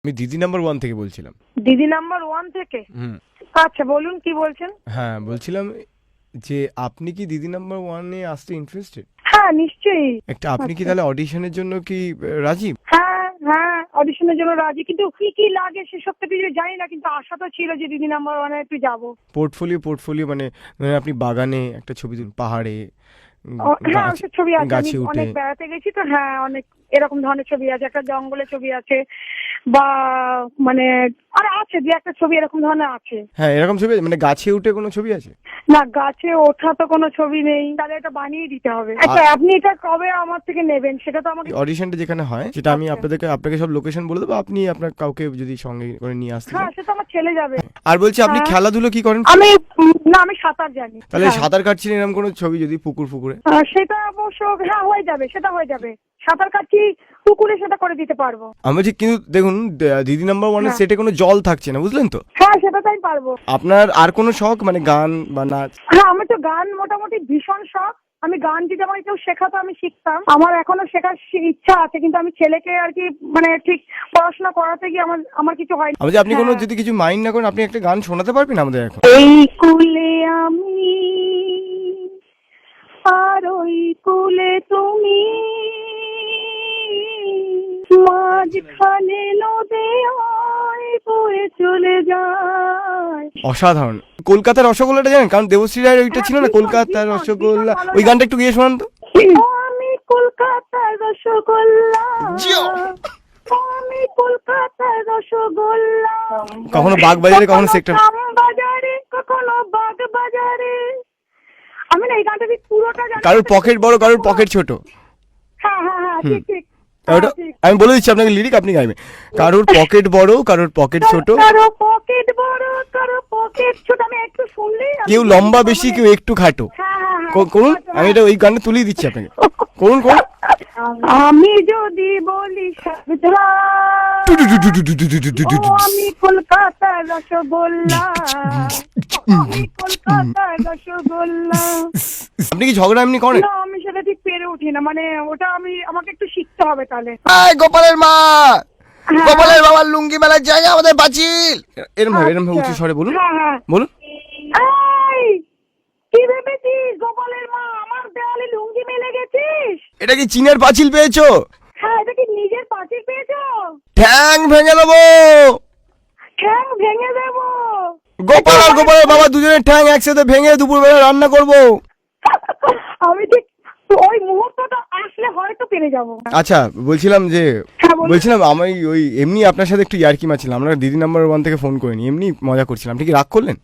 আমি দিদি নাম্বার 1 থেকে বলছিলাম। দিদি নাম্বার 1 থেকে? আচ্ছা বলুন কি বলছেন। হ্যাঁ বলছিলাম যে আপনি কি দিদি নাম্বার 1 এ আসতে ইন্টারেস্টেড? হ্যাঁ নিশ্চয়ই। একটা আপনি কি তাহলে অডিশনের জন্য কি রাজি? হ্যাঁ হ্যাঁ অডিশনের জন্য রাজি, কিন্তু কি কি লাগে সেসব তো কিছু জানি না, কিন্তু আশা তো ছিল যে দিদি নাম্বার 1 এ একটু যাবো। পোর্টফোলিও মানে আপনি বাগানে একটা ছবি তুলুন, পাহাড়ে হ্যাঁ ওসব ছবি আছে, আমি গাছে উঠে। অনেক বেড়াতে গেছি তো, হ্যাঁ অনেক এরকম ধরনের ছবি আছে, একটা জঙ্গলের ছবি আছে বা মানে আর আছে যে একটা ছবি এরকম ধরনের আছে। হ্যাঁ এরকম ছবি মানে গাছে উঠে কোনো ছবি আছে? না গাছে ওঠা তো কোনো ছবি নেই, তাহলে এটা বানিয়ে দিতে হবে। আচ্ছা আপনি এটা কবে আমার থেকে নেবেন সেটা তো আমাকে। অডিশনটা যেখানে হয় সেটা আমি আপনাকে সব লোকেশন বলে দেবো, আপনি আপনার কাউকে যদি সঙ্গে করে নিয়ে আসতে হ্যাঁ চান। সেটা আমার ছেলে যাবে। আর বলছি আপনি খেলাধুলো কি করেন? আমি না আমি সাঁতার জানি। তাহলে সাঁতার কাটছিলেন এরকম কোনো ছবি যদি পুকুরে? সেটা অবশ্য হ্যাঁ হয়ে যাবে, সেটা হয়ে যাবে। সাঁতার কাটছি পুকুরে, সেটা করে দিতে পারবো। আমি বলছি কিন্তু দেখুন দিদি নাম্বার 1 এর সেটে কোনো জল থাকছে না, বুঝলেন তো? হ্যাঁ সেটা তাই পারবো। আপনার আর কোনো শখ মানে গান বা নাচ? হ্যাঁ আমার তো গান মোটামুটি ভীষণ শখ। আমি গান যদি আমাকে কেউ শেখাতো আমি শিখতাম, আমার এখনো শেখার ইচ্ছা আছে, কিন্তু আমি ছেলেকে আর কি মানে ঠিক পড়াশোনা করাতে গিয়ে আমার কিছু হয়নি। আমি আপনি কোনো যদি কিছু মাইন্ড না করেন আপনি একটা গান শোনাতে পারবেন আমাদের এখন? এই কুলে আমি আর ওই কুলে তুমি, মাঝখানে নদী বয়ে চলে যায়। অসাধারণ। কলকাতার রসগোল্লাটা জানেন? কারণ দেবশ্রী রায়ের ওইটা ছিল না, কলকাতার রসগোল্লা, ওই গানটা একটু গিয়ে শোনান তো। আমি কলকাতার রসগোল্লা, আমি কলকাতার রসগোল্লা। কখনো বাগবাজারে, কখনো সেক্টর বাজারে, কখনো বাগ বাজারে। আমি না এই গানটা পুরোটা জানি। কারোর পকেট বড়, কারোর পকেট ছোট। হ্যাঁ হ্যাঁ হ্যাঁ ঠিক ঠিক। আমি বলে দিচ্ছি আপনাকে লিরিক, আপনি গাইবেন। কারোর পকেট বড়, কারোর পকেট ছোট, কারো পকেট বড়, কারো পকেট ছোট। আমি একটু শুনলেই কেউ লম্বা বেশি, কেউ একটু খাটো। করুন, আমি এটা ওই গানটা তুলিয়ে দিচ্ছি আপনাকে। করুন। আমি যদি বলি সাবধান, আমি কলকাতার রসগোল্লা, আমি কলকাতার রসগোল্লা। আপনি কি ঝগড়া এমনি করেন? না আমি সেটা ঠিক পেরে উঠি না, মানে ওটা আমাকে একটু শিখতে হবে তাহলে। গোপালের মা, গোপালের বাবার লুঙ্গি মেলার জায়গা আমাদের পাঁচিল, এরম ভাবে উঁচু স্বরে বলুন। বলুন। কি ভেবেছিস গোপালের মা আমার দেওয়ালে লুঙ্গি মেলে গেছিস? এটা কি চীনের পাঁচিল পেয়েছো? হ্যাঁ এটা কি নিজের পাঁচিল পেয়েছো? ঠ্যাং ভেঙে দেবো। ঠ্যাং ভেঙে দেবো? গোপাল আর গোপালের বাবা দুজনের ঠ্যাং একসাথে ভেঙে দুপুরবেলা রান্না করবো। আমি ঠিক ওই মুহূর্তটা আসলে হয়তো পেরে যাবো। আচ্ছা বলছিলাম আমি ওই এমনি আপনার সাথে একটু ইয়ার্কি মারছিলাম, আমরা দিদি নাম্বার 1 থেকে ফোন করিনি, এমনি মজা করছিলাম। আপনি কি রাগ করলেন?